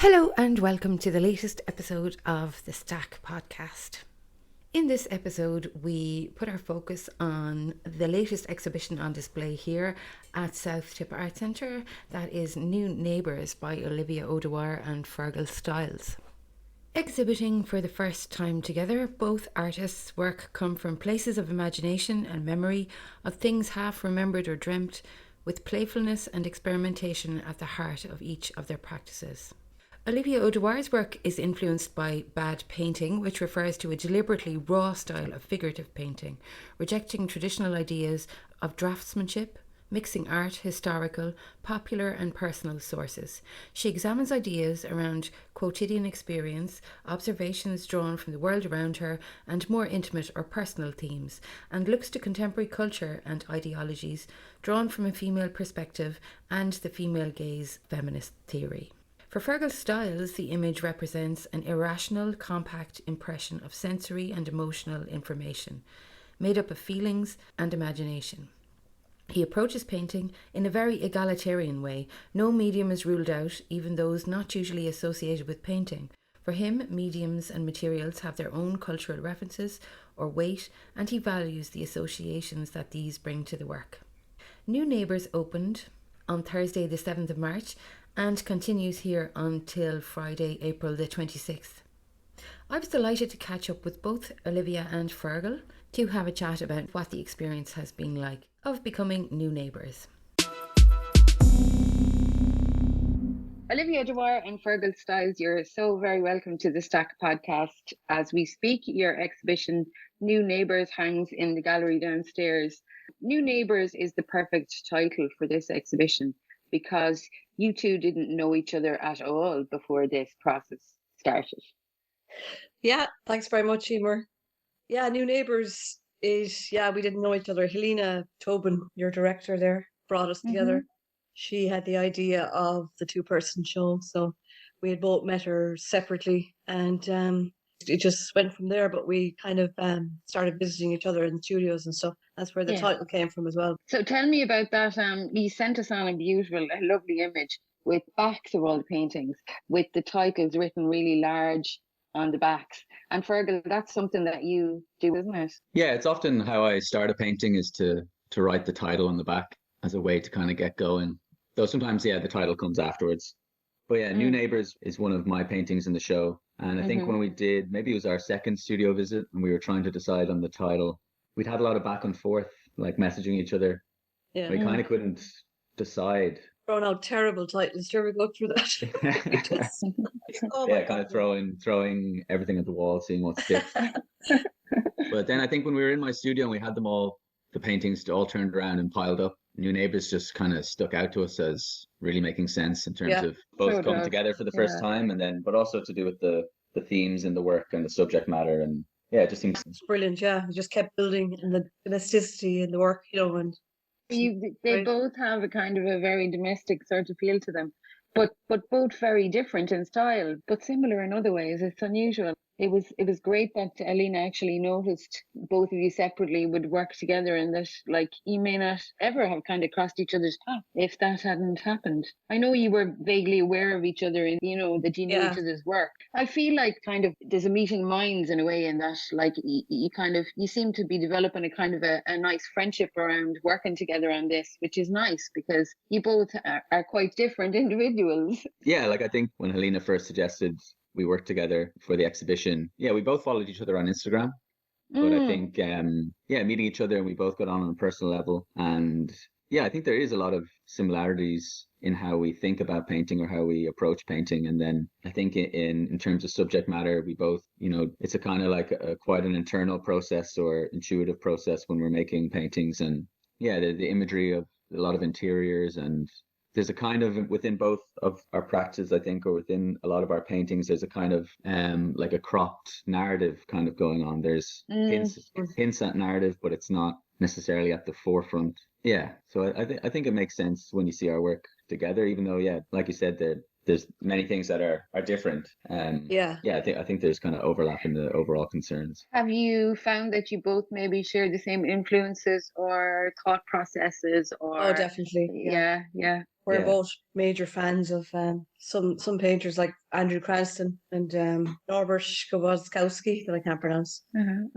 Hello and welcome to the latest episode of the Stack podcast. In this episode, we put our focus on the latest exhibition on display here at South Tip Art Centre, that is New Neighbours by Olivia O'Dwyer and Fergal Styles. Exhibiting for the first time together, both artists' work come from places of imagination and memory of things half remembered or dreamt, with playfulness and experimentation at the heart of each of their practices. Olivia O'Dwyer's work is influenced by bad painting, which refers to a deliberately raw style of figurative painting, rejecting traditional ideas of draughtsmanship, mixing art, historical, popular and personal sources. She examines ideas around quotidian experience, observations drawn from the world around her, and more intimate or personal themes, and looks to contemporary culture and ideologies drawn from a female perspective and the female gaze feminist theory. For Fergal Styles, the image represents an irrational, compact impression of sensory and emotional information, made up of feelings and imagination. He approaches painting in a very egalitarian way. No medium is ruled out, even those not usually associated with painting. For him, mediums and materials have their own cultural references or weight, and he values the associations that these bring to the work. New Neighbours opened on Thursday the 7th of March and continues here until Friday, April the 26th. I was delighted to catch up with both Olivia and Fergal to have a chat about what the experience has been like of becoming new neighbours. Olivia O'Dwyer and Fergal Styles, you're so very welcome to the Stack podcast. As we speak, your exhibition New Neighbours hangs in the gallery downstairs. New Neighbours is the perfect title for this exhibition because you two didn't know each other at all before this process started. Yeah, thanks very much, Emer. Yeah, New Neighbours is, we didn't know each other. Helena Tobin, your director there, brought us together. She had the idea of the two-person show, so we had both met her separately, and it just went from there. But we kind of started visiting each other in studios and stuff. That's where the title came from as well. So tell me about that. You sent us on a lovely image with backs of all the paintings, with the titles written really large on the backs. And Fergal, that's something that you do, isn't it? Yeah, it's often how I start a painting is to write the title on the back as a way to kind of get going. Though sometimes, the title comes afterwards. But yeah, New Neighbours is one of my paintings in the show. And I think when we did, maybe it was our second studio visit and we were trying to decide on the title, we'd had a lot of back and forth, like messaging each other. Yeah. We kind of couldn't decide. Thrown out terrible titles. Do you ever go through that? Kind of throwing everything at the wall, seeing what sticks. But then I think when we were in my studio and we had them all, the paintings all turned around and piled up, New Neighbours just kind of stuck out to us as really making sense in terms of both coming together for the first time, and then but also to do with the themes in the work and the subject matter, and it just seems brilliant. It just kept building in the domesticity in the work, and they both have a kind of a very domestic sort of feel to them, but both very different in style, but similar in other ways. It's unusual. It was great that Elena actually noticed both of you separately would work together, and that you may not ever have kind of crossed each other's path if that hadn't happened. I know you were vaguely aware of each other and that you knew each other's work. I feel like kind of there's a meeting minds in a way, in that you seem to be developing a kind of a nice friendship around working together on this, which is nice because you both are quite different individuals. Yeah, I think when Helena first suggested we worked together for the exhibition, we both followed each other on Instagram. But I think, meeting each other and we both got on a personal level. And I think there is a lot of similarities in how we think about painting or how we approach painting. And then I think in terms of subject matter, we both, it's a kind of like quite an internal process or intuitive process when we're making paintings. And the imagery of a lot of interiors, and there's a kind of, within both of our practices, I think, or within a lot of our paintings, there's a kind of like a cropped narrative kind of going on. There's hints at narrative, but it's not necessarily at the forefront. So I think it makes sense when you see our work together, even though, like you said, the there's many things that are different. Yeah. I think there's kind of overlap in the overall concerns. Have you found that you both maybe share the same influences or thought processes? Or Oh, definitely. Yeah. yeah. We're Yeah. both major fans of some painters like Andrew Cranston and Norbert Skowalski, that I can't pronounce.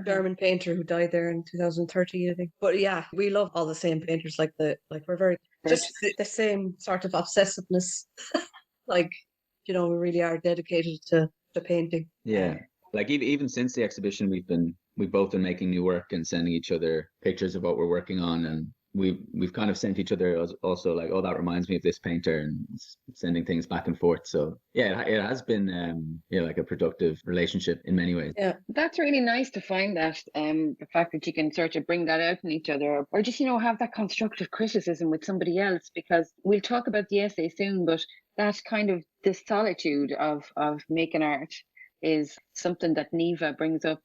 German painter who died there in 2013, I think. But yeah, we love all the same painters. We're very just the same sort of obsessiveness. Like, we really are dedicated to painting. Yeah. Like even since the exhibition, we've both been making new work and sending each other pictures of what we're working on, and we've kind of sent each other also like, oh, that reminds me of this painter, and sending things back and forth. So yeah, it has been like a productive relationship in many ways. Yeah, that's really nice to find that the fact that you can sort of bring that out in each other, or just have that constructive criticism with somebody else, because we'll talk about the essay soon, but that kind of the solitude of making art is something that Neva brings up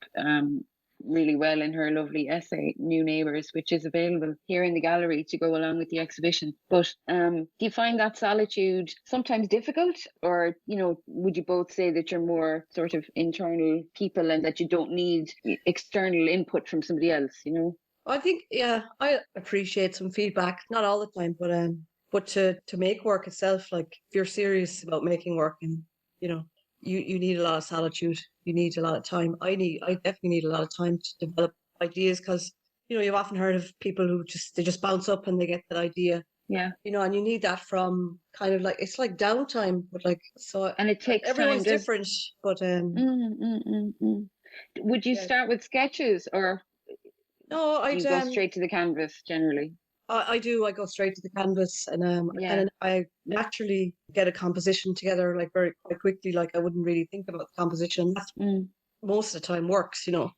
really well in her lovely essay, New Neighbours, which is available here in the gallery to go along with the exhibition. But do you find that solitude sometimes difficult, or, would you both say that you're more sort of internal people and that you don't need external input from somebody else, I think, I appreciate some feedback, not all the time, but to make work itself, like if you're serious about making work, and you need a lot of solitude. You need a lot of time. I definitely need a lot of time to develop ideas, because you've often heard of people who just bounce up and they get that idea. Yeah. And you need that from kind of like, it's like downtime, but like, so. And it takes everyone's time, different, but would you start with sketches, or no? You go straight to the canvas generally. I do. I go straight to the canvas, and and I naturally get a composition together like very quite quickly. Like I wouldn't really think about the composition. That's most of the time works, and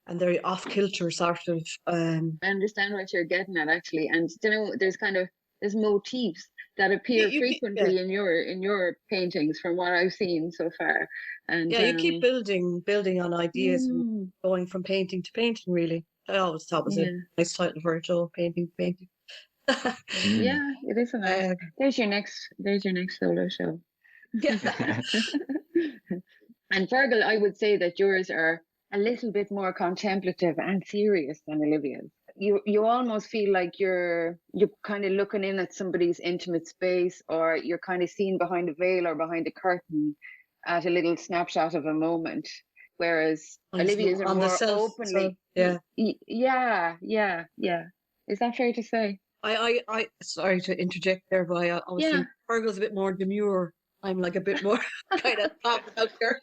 they're off kilter sort of. I understand what you're getting at, actually, and there's motifs that appear frequently in your paintings from what I've seen so far. And you keep building on ideas and going from painting to painting, really. I always thought it was a nice title for a show, painting. Yeah, it is a nice. There's your next solo show. Yeah. And Fergal, I would say that yours are a little bit more contemplative and serious than Olivia's. You almost feel like you're kind of looking in at somebody's intimate space, or you're kind of seen behind a veil or behind a curtain at a little snapshot of a moment. Whereas Olivia's are more openly. So, yeah. Is that fair to say? I sorry to interject there, but I always think Fergal's a bit more demure. I'm like a bit more kind of pop out here.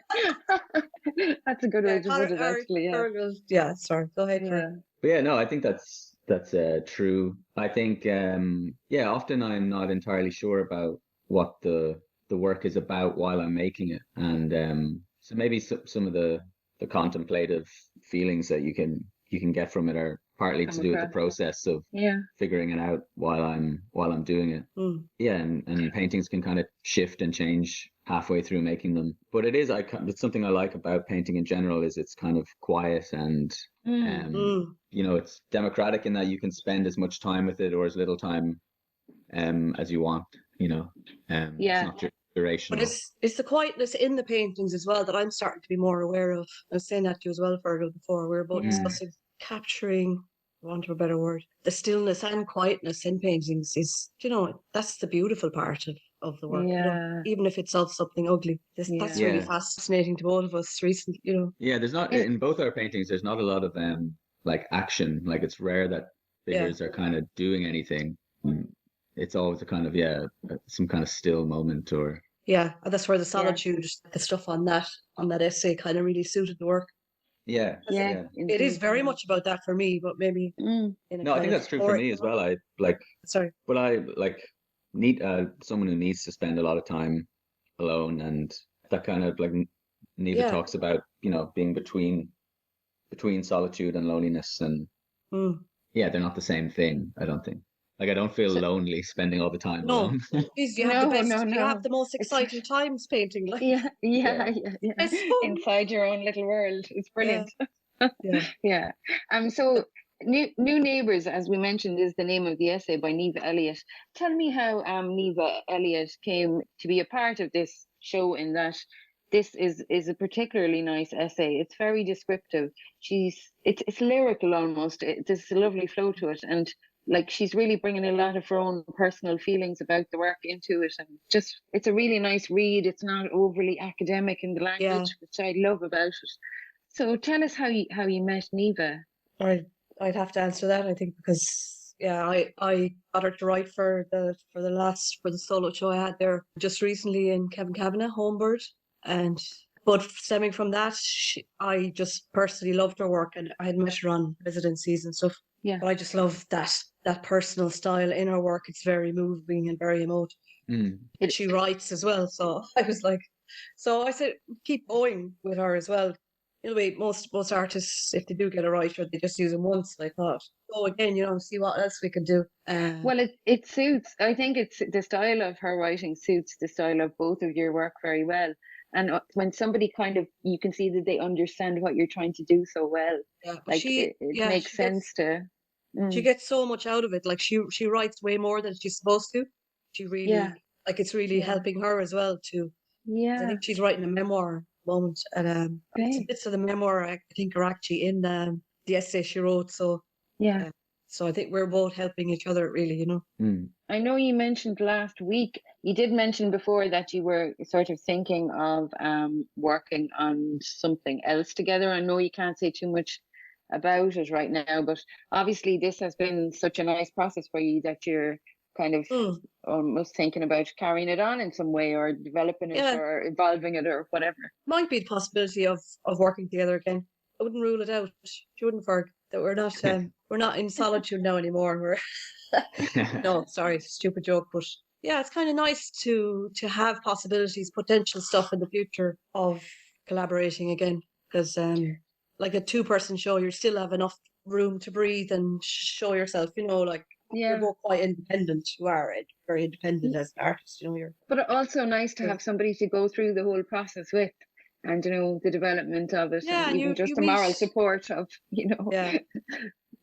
That's a good way to put it, actually. Fergal's, sorry. Go ahead. But yeah, no, I think that's true. I think often I'm not entirely sure about what the work is about while I'm making it, and so maybe some of the contemplative feelings that you can get from it are partly to do with the process of figuring it out while I'm doing it. And paintings can kind of shift and change halfway through making them. But it's something I like about painting in general, is it's kind of quiet, and it's democratic in that you can spend as much time with it or as little time as you want. It's not durational. But it's the quietness in the paintings as well that I'm starting to be more aware of. I was saying that to you as well, Fergal, before. We were both discussing capturing, for want of a better word, the stillness and quietness in paintings is, that's the beautiful part of the work. Even if it's of something ugly. That's really fascinating to both of us recently, Yeah, there's not, in both our paintings, there's not a lot of like action. Like it's rare that figures are kind of doing anything. It's always a kind of, some kind of still moment, or... Yeah, and that's where the solitude, the stuff on that essay kind of really suited the work. Yeah. It is very much about that for me, but maybe... No, I think that's true for me as well. I need someone who needs to spend a lot of time alone, and that kind of like Neva talks about, being between solitude and loneliness, and they're not the same thing, I don't think. Like I don't feel lonely spending all the time alone. You have you have the most exciting times painting. Like inside your own little world. It's brilliant. Yeah. So New Neighbours, as we mentioned, is the name of the essay by Neva Elliott. Tell me how Neva Elliott came to be a part of this show, in that this is a particularly nice essay. It's very descriptive. It's lyrical almost. There's a lovely flow to it, and like she's really bringing a lot of her own personal feelings about the work into it, and just it's a really nice read. It's not overly academic in the language, which I love about it. So tell us how you met Neva. I'd have to answer that, I think, because I got her to write for the solo show I had there just recently in Kevin Kavanagh, Homebird, but stemming from that, I just personally loved her work, and I had met her on residencies and stuff. Yeah, but I just love that personal style in her work. It's very moving and very emotive. She writes as well, so I was like, so I said keep going with her as well. In a way, most artists, if they do get a writer, they just use them once. And I thought, go again, see what else we can do. Well, it suits. I think it's the style of her writing suits the style of both of your work very well. And when somebody you can see that they understand what you're trying to do so well. Like it makes sense to. She gets so much out of it. Like she writes way more than she's supposed to. She really like it's really helping her as well too. Yeah, I think she's writing a memoir moment, and bits of the memoir I think are actually in the essay she wrote. So so I think we're both helping each other, really. I know you mentioned last week, you did mention before that you were sort of thinking of working on something else together. I know you can't say too much about it right now, but obviously this has been such a nice process for you that you're kind of almost thinking about carrying it on in some way, or developing it, or evolving it, or whatever. Might be the possibility of working together again. I wouldn't rule it out. Shouldn't, Ferg, that we're not in solitude now anymore. We're no, sorry, stupid joke, but yeah, it's kind of nice to have possibilities, potential stuff in the future of collaborating again, because like a 2-person show, you still have enough room to breathe and show yourself. You're both quite independent. You are very independent as an artist. But also nice to have somebody to go through the whole process with, and the development of it, and even just the moral support of Yeah,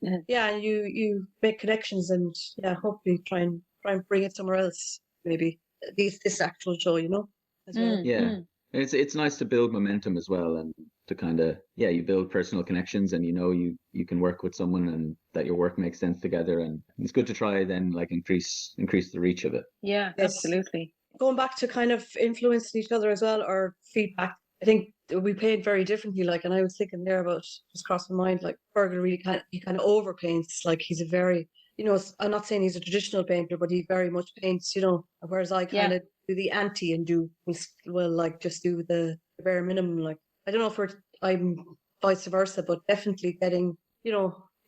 and you make connections, and hopefully try and bring it somewhere else. Maybe this actual show, as well. Yeah. It's nice to build momentum as well, and to kind of you build personal connections, and you can work with someone and that your work makes sense together, and it's good to try then like increase the reach of it. Yeah, absolutely. Going back to kind of influencing each other as well, or feedback, I think we paint very differently. Like, and I was thinking there about, just crossed my mind, like Fergal really kind of overpaints. Like he's a very, I'm not saying he's a traditional painter, but he very much paints, whereas I kind of do the anti and just do the bare minimum. Like, I don't know if I'm vice versa, but definitely getting,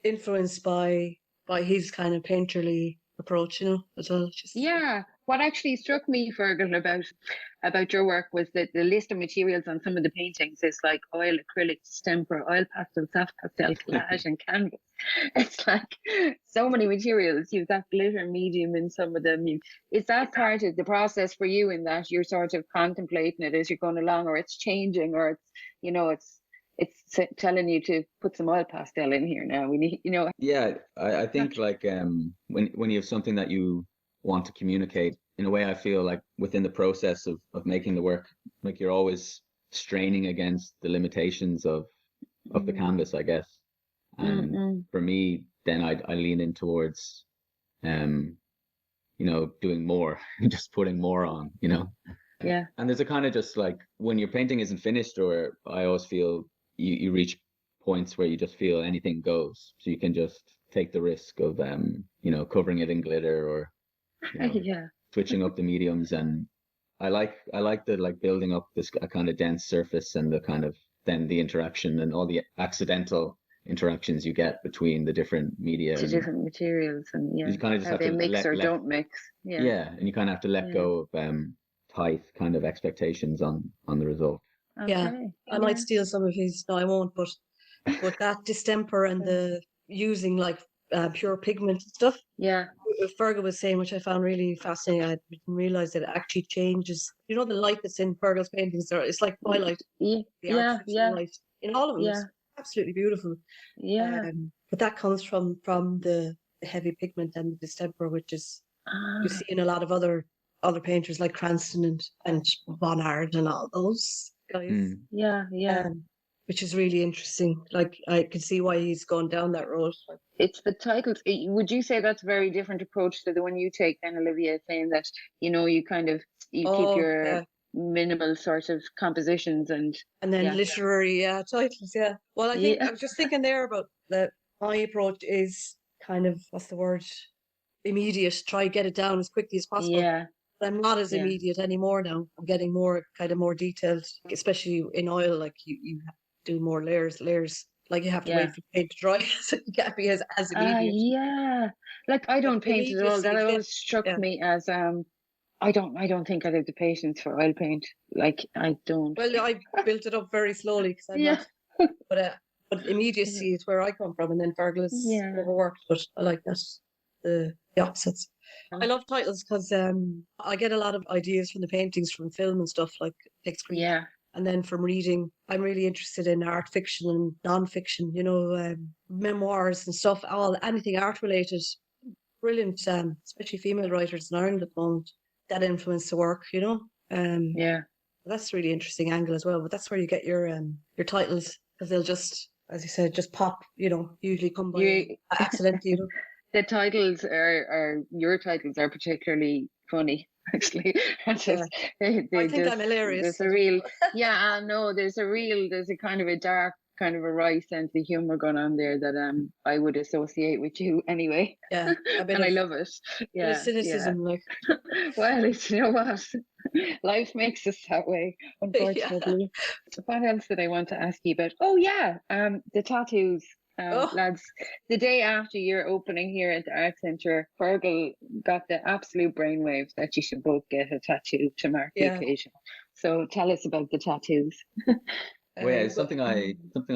influenced by his kind of painterly approach, as well. What actually struck me, Fergal, about your work was that the list of materials on some of the paintings is like oil, acrylic, distemper, oil pastel, soft pastel, collage, and canvas. It's like so many materials. You've got glitter medium in some of them. Is that part of the process for you, in that you're sort of contemplating it as you're going along, or it's changing, or it's telling you to put some oil pastel in here now? We need, Yeah, I think like when you have something that you want to communicate, in a way I feel like within the process of making the work, like you're always straining against the limitations of the canvas, I guess. And for me, then I lean in towards doing more, just putting more on, Yeah. And there's a kind of just like, when your painting isn't finished, or I always feel you reach points where you just feel anything goes, so you can just take the risk of covering it in glitter, or switching up the mediums. And I like the like building up this kind of dense surface, and the kind of then the interaction and all the accidental interactions you get between the different media, the different materials, and you kind of just how have they to mix or don't mix. And you kind of have to let go of tight kind of expectations on the result. Okay. I might steal some of his. No, I won't. But that distemper and the using like pure pigment and stuff. Yeah. Fergal was saying, which I found really fascinating. I didn't realize that it actually changes. The light that's in Fergal's paintings, it's like twilight. The artificial light in all of them. It's absolutely beautiful. Yeah. but that comes from the heavy pigment and the distemper, which is you see in a lot of other painters like Cranston and Bonnard and all those guys. Yeah. Which is really interesting. Like, I can see why he's gone down that road. It's the titles. Would you say that's a very different approach to the one you take then, Olivia, saying that, you kind of, you keep your minimal sort of compositions and then literary titles, Well, I think I was just thinking there about my approach is kind of, what's the word? Immediate. Try get it down as quickly as possible. Yeah. But I'm not as immediate anymore now. I'm getting more detailed, especially in oil. Like you have to do more layers. Like you have to wait for the paint to dry, so you can't be as immediate. Like I don't paint at all. That always struck me as I don't think I have the patience for oil paint. Like I don't. Well, I built it up very slowly because I'm not. But immediacy is where I come from, and then Fergal has never worked. But I like that the opposites. I love titles because I get a lot of ideas from the paintings from film and stuff, like big screen. Yeah. And then from reading, I'm really interested in art fiction and non-fiction, memoirs and stuff, anything art related. Brilliant, especially female writers in Ireland at the moment, that influence the work, That's a really interesting angle as well. But that's where you get your titles, because they'll just, as you said, just pop, usually come by accidentally, The titles are your titles are particularly funny, actually. I think I'm hilarious. There's a real, there's a kind of a dark, kind of a wry sense of humour going on there that I would associate with you anyway. Yeah, and I love it. Yeah, cynicism, like. Well, you know what, life makes us that way, unfortunately. What else did I want to ask you about? Oh yeah, the tattoos. Lads, the day after your opening here at the Art Centre, Fergal got the absolute brainwave that you should both get a tattoo to mark the occasion. So tell us about the tattoos. Well, it's something I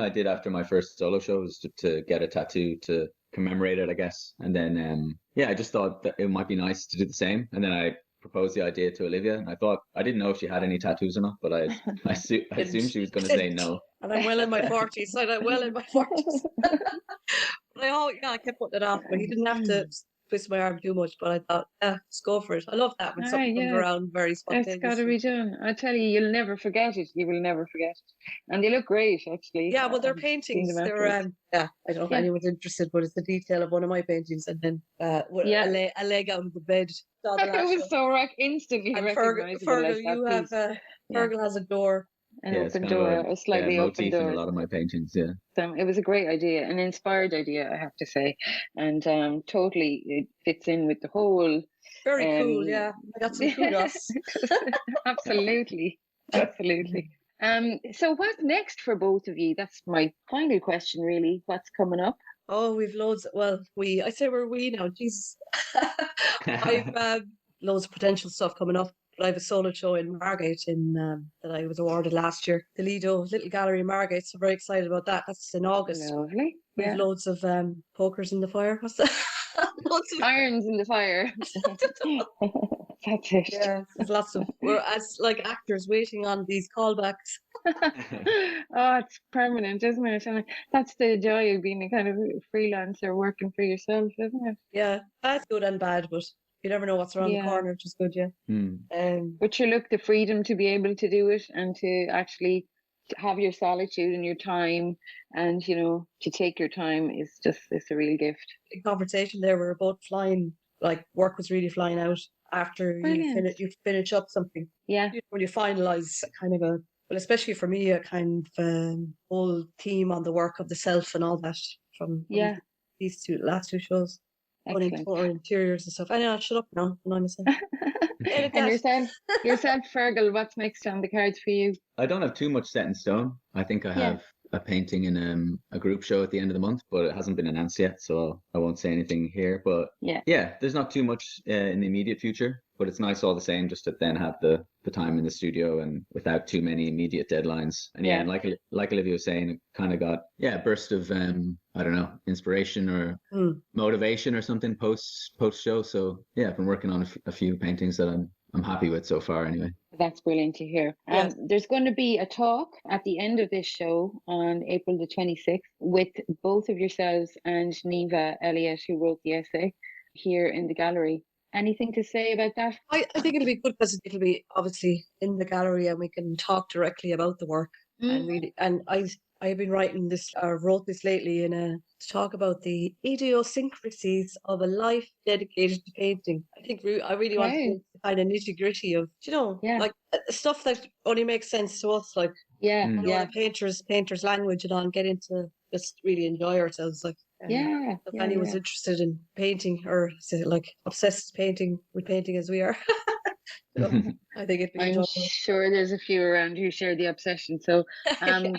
did after my first solo show was to get a tattoo to commemorate it, I guess. And then I just thought that it might be nice to do the same. And then I proposed the idea to Olivia, and I didn't know if she had any tattoos or not, but I assumed she was going to say no. And I'm well in my 40s, so I'm well in my 40s. But I kept putting it off, but you didn't have to twist my arm too much, but I thought, let's go for it. I love that when something comes around very spontaneously. It's got to be done. I tell you, you'll never forget it. You will never forget it. And they look great, actually. Yeah, well, they're paintings. They're, I don't know if anyone's interested, but it's the detail of one of my paintings, and then a leg out of the bed. It was so instantly recognizable. Fergal, Fergal has a door. An open door, a slightly open door. In a lot of my paintings, It was a great idea, an inspired idea, I have to say, and totally it fits in with the whole. Very cool, I got some kudos. Absolutely. So what's next for both of you? That's my final question, really. What's coming up? Oh, we've loads. Well, I say we're now. Jesus, I've loads of potential stuff coming up. I have a solo show in Margate that I was awarded last year, the Lido Little Gallery in Margate. So very excited about that. That's in August. Lovely. We have loads of pokers in the fire. What's that? Loads of irons in the fire. That's it. Yeah, there's lots of. We're as like actors waiting on these callbacks. It's permanent, isn't it? And that's the joy of being a kind of freelancer, working for yourself, isn't it? Yeah, that's good and bad, but you never know what's around the corner, which is good, But you look, the freedom to be able to do it and to actually have your solitude and your time, and to take your time it's a real gift. In conversation there, we were both flying, like work was really flying out after you finish up something. Yeah. When you finalise kind of well, especially for me, a kind of whole theme on the work of the self and all that from these last two shows. Excellent. Or interiors and stuff. I know, shut up now. And yourself, Fergal, what's next on the cards for you? I don't have too much set in stone. I think I have a painting in a group show at the end of the month, but it hasn't been announced yet, so I won't say anything here. But there's not too much in the immediate future, but it's nice all the same just to then have the time in the studio and without too many immediate deadlines. And and like Olivia was saying, it kind of got a burst of I don't know, inspiration or motivation or something post show. So I've been working on a few paintings that I'm I'm happy with so far anyway. That's brilliant to hear. Yes. There's going to be a talk at the end of this show on April the 26th with both of yourselves and Neva Elliott, who wrote the essay, here in the gallery. Anything to say about that? I think it'll be good because it'll be obviously in the gallery and we can talk directly about the work. And I've been writing this, or wrote this lately to talk about the idiosyncrasies of a life dedicated to painting. I really want to get into the kind of nitty gritty of, like stuff that only makes sense to us, like the painter's language, and all, and get into just really enjoy ourselves. Like, if anyone's interested in painting, or like obsessed with painting as we are. I think it'd be I'm sure there's a few around who share the obsession. So I'm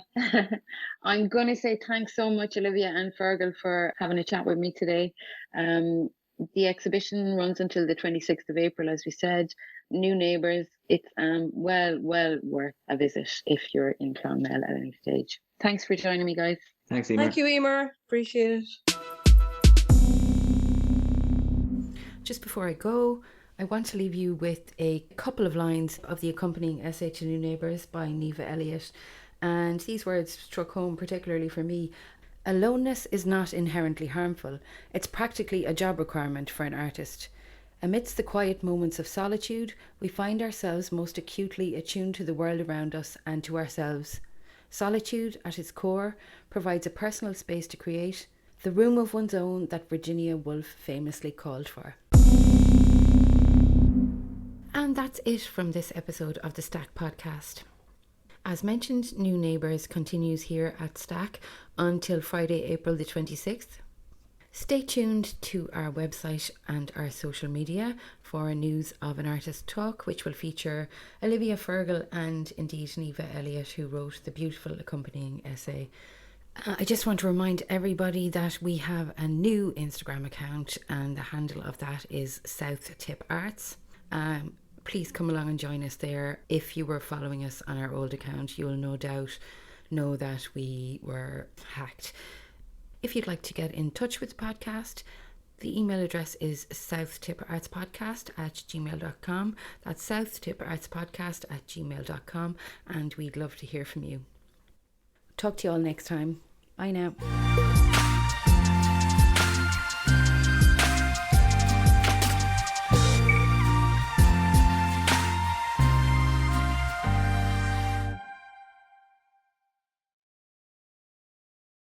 going to say thanks so much, Olivia and Fergal, for having a chat with me today. The exhibition runs until the 26th of April, as we said. New Neighbours. It's well worth a visit if you're in Clonmel at any stage. Thanks for joining me, guys. Thanks, Emer. Thank you, Emer. Appreciate it. Just before I go, I want to leave you with a couple of lines of the accompanying essay to New Neighbours by Neva Elliott. And these words struck home particularly for me. Aloneness is not inherently harmful. It's practically a job requirement for an artist. Amidst the quiet moments of solitude, we find ourselves most acutely attuned to the world around us and to ourselves. Solitude, at its core, provides a personal space to create, the room of one's own that Virginia Woolf famously called for. And that's it from this episode of the Stack Podcast. As mentioned, New Neighbours continues here at Stack until Friday, April the 26th. Stay tuned to our website and our social media for news of an artist talk, which will feature Olivia, Fergal and indeed Neva Elliott, who wrote the beautiful accompanying essay. I just want to remind everybody that we have a new Instagram account, and the handle of that is South Tip Arts. Please come along and join us there. If you were following us on our old account, you'll no doubt know that we were hacked. If you'd like to get in touch with the podcast, the email address is southtipperartspodcast@gmail.com. That's southtipperartspodcast@gmail.com, and we'd love to hear from you. Talk to you all next time. Bye now.